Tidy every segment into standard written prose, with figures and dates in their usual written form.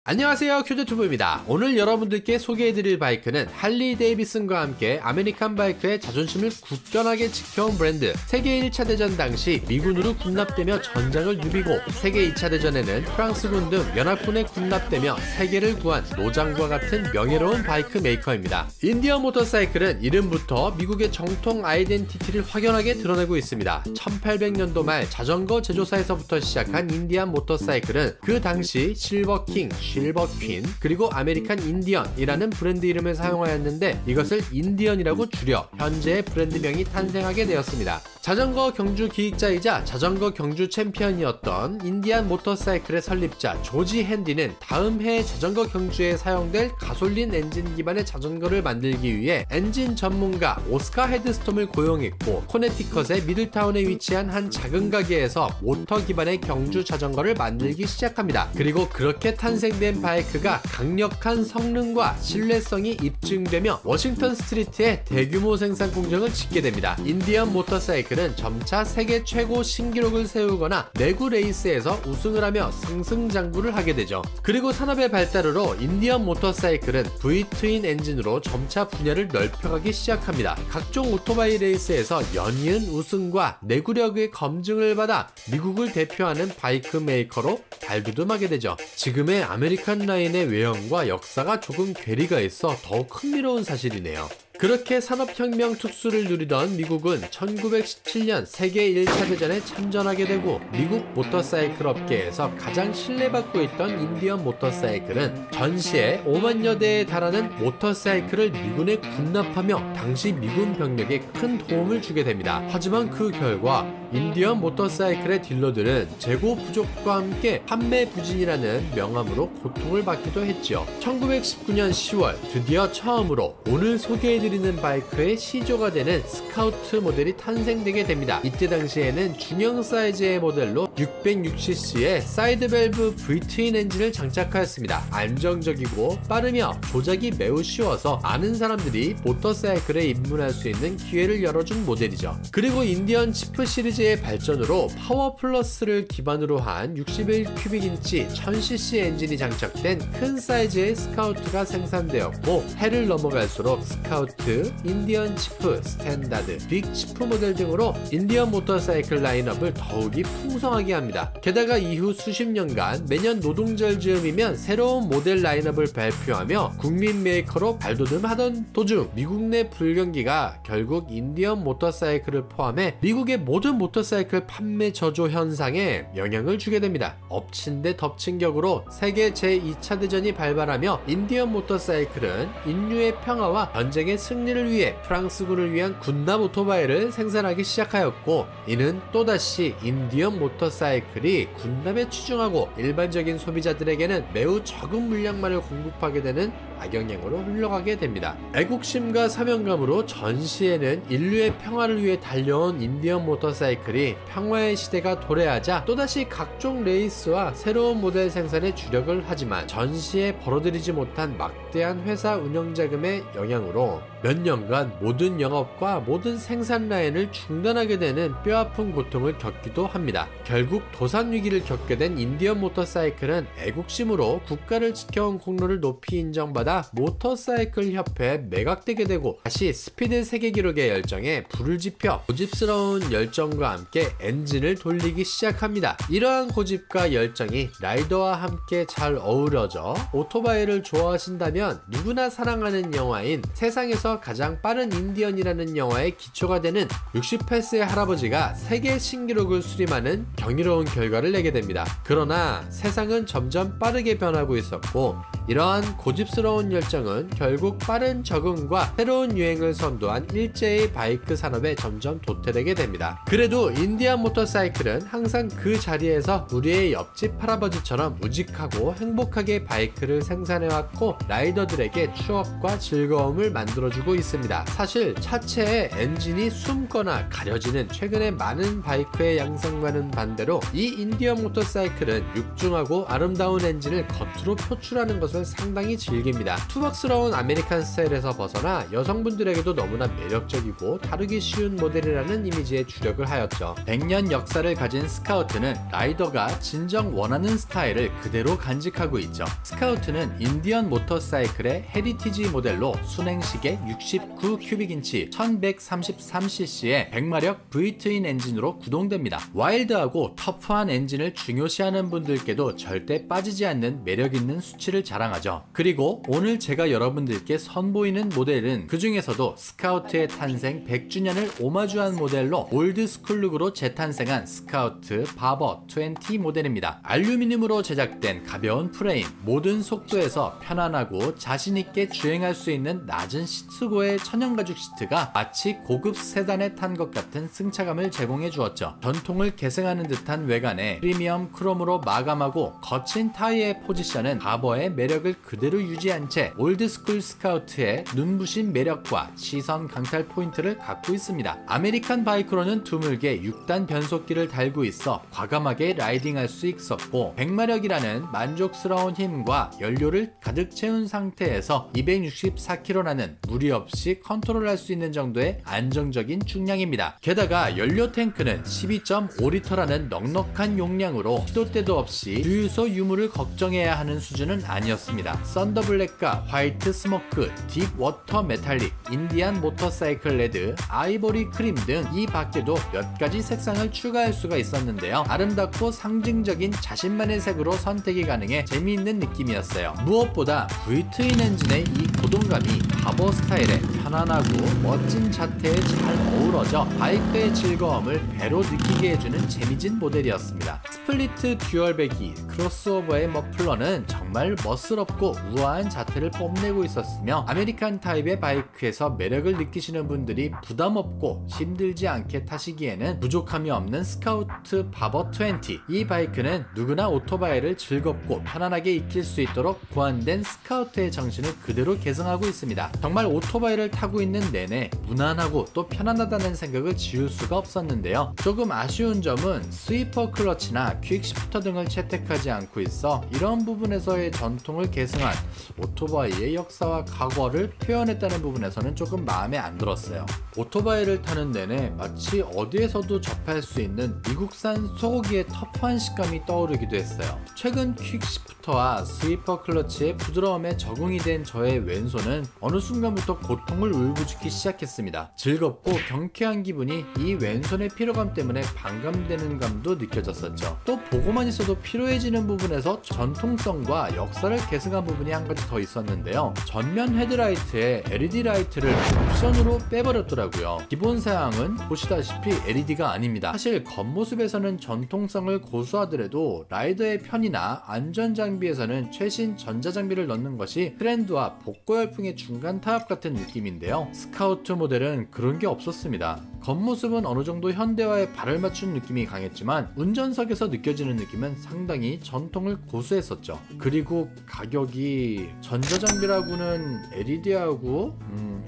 안녕하세요, 큐드튜브입니다. 오늘 여러분들께 소개해드릴 바이크는 할리 데이비슨과 함께 아메리칸 바이크의 자존심을 굳건하게 지켜온 브랜드. 세계 1차 대전 당시 미군으로 군납되며 전장을 누비고 세계 2차 대전에는 프랑스군 등 연합군에 군납되며 세계를 구한 노장과 같은 명예로운 바이크 메이커입니다. 인디언 모터사이클은 이름부터 미국의 정통 아이덴티티를 확연하게 드러내고 있습니다. 1800년도 말 자전거 제조사에서부터 시작한 인디언 모터사이클은 그 당시 실버킹, 실버퀸, 그리고 아메리칸 인디언이라는 브랜드 이름을 사용하였는데 이것을 인디언이라고 줄여 현재의 브랜드명이 탄생하게 되었습니다. 자전거 경주 기획자이자 자전거 경주 챔피언이었던 인디언 모터사이클의 설립자 조지 핸디는 다음 해 자전거 경주에 사용될 가솔린 엔진 기반의 자전거를 만들기 위해 엔진 전문가 오스카 헤드스톰을 고용했고 코네티컷의 미들타운에 위치한 한 작은 가게에서 모터 기반의 경주 자전거를 만들기 시작합니다. 그리고 그렇게 탄생된 바이크가 강력한 성능과 신뢰성이 입증되며 워싱턴 스트리트에 대규모 생산 공장을 짓게 됩니다. 인디언 모터사이클은 점차 세계 최고 신기록을 세우거나 내구 레이스에서 우승을 하며 승승장구를 하게 되죠. 그리고 산업의 발달으로 인디언 모터사이클은 V-트윈 엔진으로 점차 분야를 넓혀가기 시작합니다. 각종 오토바이 레이스에서 연이은 우승과 내구력의 검증을 받아 미국을 대표하는 바이크 메이커로 발돋움하게 되죠. 지금의 아메리칸 라인의 외형과 역사가 조금 괴리가 있어 더욱 흥미로운 사실이네요. 그렇게 산업혁명 특수를 누리던 미국은 1917년 세계 1차 대전에 참전하게 되고 미국 모터사이클 업계에서 가장 신뢰받고 있던 인디언 모터사이클은 전시에 5만여 대에 달하는 모터사이클을 미군에 군납하며 당시 미군 병력에 큰 도움을 주게 됩니다. 하지만 그 결과 인디언 모터사이클의 딜러들은 재고 부족과 함께 판매 부진이라는 명함으로 고통을 받기도 했지요. 1919년 10월 드디어 처음으로 오늘 소개해드리는 바이크의 시조가 되는 스카우트 모델이 탄생되게 됩니다. 이때 당시에는 중형 사이즈의 모델로 660cc의 사이드밸브 V-트윈 엔진을 장착하였습니다. 안정적이고 빠르며 조작이 매우 쉬워서 많은 사람들이 모터사이클에 입문할 수 있는 기회를 열어준 모델이죠. 그리고 인디언 치프 시리즈의 발전으로 파워 플러스를 기반으로 한 61큐빅인치 1000cc 엔진이 장착된 큰 사이즈의 스카우트가 생산되었고 해를 넘어갈수록 스카우트, 인디언 치프, 스탠다드, 빅 치프 모델 등으로 인디언 모터사이클 라인업을 더욱이 풍성하게 합니다. 게다가 이후 수십 년간 매년 노동절 즈음이면 새로운 모델 라인업을 발표하며 국민 메이커로 발돋움하던 도중 미국 내 불경기가 결국 인디언 모터사이클을 포함해 미국의 모든 모터사이클 판매 저조 현상에 영향을 주게 됩니다. 엎친 데 덮친 격으로 세계 제2차 대전이 발발하며 인디언 모터사이클은 인류의 평화와 전쟁의 승리를 위해 프랑스군을 위한 군납 오토바이를 생산하기 시작하였고 이는 또다시 인디언 모터사이클이 군납에 치중하고 일반적인 소비자들에게는 매우 적은 물량만을 공급하게 되는 악영향으로 흘러가게 됩니다. 애국심과 사명감으로 전시에는 인류의 평화를 위해 달려온 인디언 모터사이클이 평화의 시대가 도래하자 또다시 각종 레이스와 새로운 모델 생산에 주력을 하지만 전시에 벌어들이지 못한 막대한 회사 운영자금의 영향으로 몇 년간 모든 영업과 모든 생산 라인을 중단하게 되는 뼈아픈 고통을 겪기도 합니다. 결국 도산 위기를 겪게 된 인디언 모터사이클은 애국심으로 국가를 지켜온 공로를 높이 인정받아 모터사이클 협회에 매각되게 되고 다시 스피드 세계 기록의 열정에 불을 지펴 고집스러운 열정과 함께 엔진을 돌리기 시작합니다. 이러한 고집과 열정이 라이더와 함께 잘 어우러져 오토바이를 좋아하신다면 누구나 사랑하는 영화인 세상에서 가장 빠른 인디언이라는 영화의 기초가 되는 68세 할아버지가 세계 신기록을 수림하는 경이로운 결과를 내게 됩니다. 그러나 세상은 점점 빠르게 변하고 있었고 이러한 고집스러운 열정은 결국 빠른 적응과 새로운 유행을 선도한 일제의 바이크 산업에 점점 도태되게 됩니다. 그래도 인디언 모터사이클은 항상 그 자리에서 우리의 옆집 할아버지처럼 우직하고 행복하게 바이크를 생산해왔고 라이더들에게 추억과 즐거움을 만들어주고 있습니다. 사실 차체에 엔진이 숨거나 가려지는 최근의 많은 바이크의 양상과는 반대로 이 인디언 모터사이클은 육중하고 아름다운 엔진을 겉으로 표출하는 것을 것을 상당히 즐깁니다. 투박스러운 아메리칸 스타일에서 벗어나 여성분들에게도 너무나 매력적이고 다루기 쉬운 모델이라는 이미지에 주력을 하였죠. 100년 역사를 가진 스카우트는 라이더가 진정 원하는 스타일을 그대로 간직하고 있죠. 스카우트는 인디언 모터사이클의 헤리티지 모델로 순행식의 69 큐빅인치 1133cc의 100마력 V트윈 엔진으로 구동됩니다. 와일드하고 터프한 엔진을 중요시하는 분들께도 절대 빠지지 않는 매력있는 수치를 자랑하죠. 그리고 오늘 제가 여러분들께 선보이는 모델은 그 중에서도 스카우트의 탄생 100주년을 오마주한 모델로 올드스쿨 룩으로 재탄생한 스카우트 바버 20 모델입니다. 알루미늄으로 제작된 가벼운 프레임, 모든 속도에서 편안하고 자신있게 주행할 수 있는 낮은 시트고의 천연가죽 시트가 마치 고급 세단에 탄 것 같은 승차감을 제공해 주었죠. 전통을 계승하는 듯한 외관에 프리미엄 크롬으로 마감하고 거친 타이어의 포지션은 바버의 매력을 그대로 유지한 채 올드스쿨 스카우트의 눈부신 매력과 시선 강탈 포인트를 갖고 있습니다. 아메리칸 바이크로는 드물게 6단 변속기를 달고 있어 과감하게 라이딩할 수 있었고 100마력이라는 만족스러운 힘과 연료를 가득 채운 상태에서 264km라는 무리 없이 컨트롤할 수 있는 정도의 안정적인 중량입니다. 게다가 연료 탱크는 12.5리터라는 넉넉한 용량으로 시도 때도 없이 주유소 유무를 걱정해야 하는 수준은 아니었습니다. 썬더블랙과 화이트 스모크, 딥 워터 메탈릭, 인디안 모터사이클 레드, 아이보리 크림 등 이 밖에도 몇 가지 색상을 추가할 수가 있었는데요. 아름답고 상징적인 자신만의 색으로 선택이 가능해 재미있는 느낌이었어요. 무엇보다 V트윈 엔진의 이 고동감이 바버 스타일의 편안하고 멋진 자태에 잘 어우러져 바이크의 즐거움을 배로 느끼게 해주는 재미진 모델이었습니다. 스플리트 듀얼 배기, 크로스오버의 머플러는 정말 멋스럽고 우아한 자태를 뽐내고 있었으며 아메리칸 타입의 바이크에서 매력을 느끼시는 분들이 부담없고 힘들지 않게 타시기에는 부족함이 없는 스카우트 바버 20. 이 바이크는 누구나 오토바이를 즐겁고 편안하게 익힐 수 있도록 고안된 스카우트의 정신을 그대로 계승하고 있습니다. 정말 오토바이를 타고 있는 내내 무난하고 또 편안하다는 생각을 지울 수가 없었는데요. 조금 아쉬운 점은 스위퍼 클러치나 퀵시프터 등을 채택하지 않고 있어 이런 부분에서의 전통을 계승한 오토바이의 역사와 과거를 표현했다는 부분에서는 조금 마음에 안 들었어요. 오토바이를 타는 내내 마치 어디에서도 접할 수 있는 미국산 소고기의 터프한 식감이 떠오르기도 했어요. 최근 퀵시프터와 스위퍼 클러치의 부드러움에 적응이 된 저의 왼손은 어느 순간부터 고통을 울부짖기 시작했습니다. 즐겁고 경쾌한 기분이 이 왼손의 피로감 때문에 반감되는 감도 느껴졌었죠. 또 보고만 있어도 피로해지는 부분에서 전통성과 역사를 계승한 부분이 한 가지 더 있었는데요. 전면 헤드라이트에 LED 라이트를 옵션으로 빼버렸더라고요. 기본 사양은 보시다시피 LED가 아닙니다. 사실 겉모습에서는 전통성을 고수하더라도 라이더의 편의나 안전장비에서는 최신 전자장비를 넣는 것이 트렌드와 복고 열풍의 중간 타협 같은 느낌인데요. 스카우트 모델은 그런 게 없었습니다. 겉모습은 어느 정도 현대화에 발을 맞춘 느낌이 강했지만 운전석에서 느껴지는 느낌은 상당히 전통을 고수했었죠. 그리고 가격이 전자장비라고는 LED하고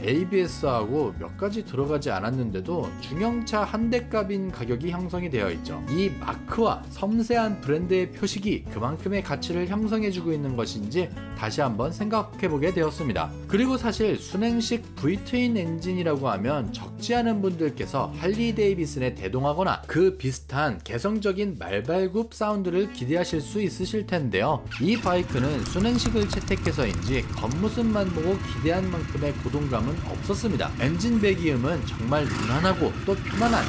ABS하고 몇 가지 들어가지 않았는데도 중형차 한 대 값인 가격이 형성이 되어 있죠. 이 마크와 섬세한 브랜드의 표식이 그만큼의 가치를 형성해주고 있는 것인지 다시 한번 생각해보게 되었습니다. 그리고 사실 순행식 V트윈 엔진이라고 하면 적지 않은 분들께서 할리 데이비슨에 대동하거나 그 비슷한 개성적인 말발굽 사운드를 기대하실 수 있으실 텐데요. 이 바이크는 순행식을 채택해서인지 겉모습만 보고 기대한 만큼의 고동감은 없었습니다. 엔진 배기음은 정말 무난하고 또 편안한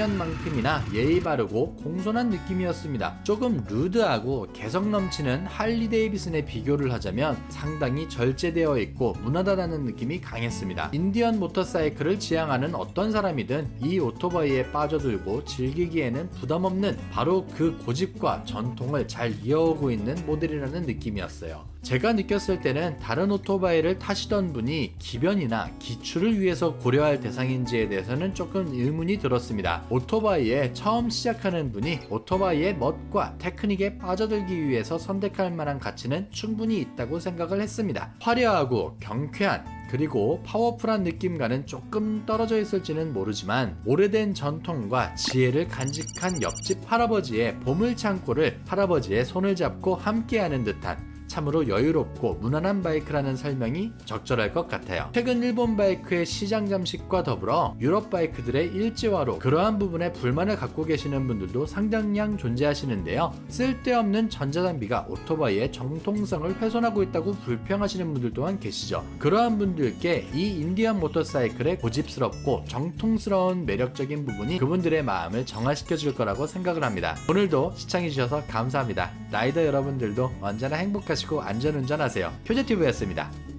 인디언만큼이나 예의 바르고 공손한 느낌이었습니다. 조금 루드하고 개성 넘치는 할리 데이비슨에 비교를 하자면 상당히 절제되어 있고 무난하다는 느낌이 강했습니다. 인디언 모터사이클을 지향하는 어떤 사람이든 이 오토바이에 빠져들고 즐기기에는 부담없는 바로 그 고집과 전통을 잘 이어오고 있는 모델이라는 느낌이었어요. 제가 느꼈을 때는 다른 오토바이를 타시던 분이 기변이나 기출을 위해서 고려할 대상인지에 대해서는 조금 의문이 들었습니다. 오토바이에 처음 시작하는 분이 오토바이의 멋과 테크닉에 빠져들기 위해서 선택할 만한 가치는 충분히 있다고 생각을 했습니다. 화려하고 경쾌한 그리고 파워풀한 느낌과는 조금 떨어져 있을지는 모르지만 오래된 전통과 지혜를 간직한 옆집 할아버지의 보물창고를 할아버지의 손을 잡고 함께하는 듯한 참으로 여유롭고 무난한 바이크라는 설명이 적절할 것 같아요. 최근 일본 바이크의 시장 잠식과 더불어 유럽 바이크들의 일지화로 그러한 부분에 불만을 갖고 계시는 분들도 상당량 존재하시는데요. 쓸데없는 전자장비가 오토바이의 정통성을 훼손하고 있다고 불평하시는 분들 또한 계시죠. 그러한 분들께 이 인디언 모터사이클의 고집스럽고 정통스러운 매력적인 부분이 그분들의 마음을 정화시켜 줄 거라고 생각을 합니다. 오늘도 시청해주셔서 감사합니다. 라이더 여러분들도 언제나 행복하시고 안전운전하세요. 표제TV였습니다.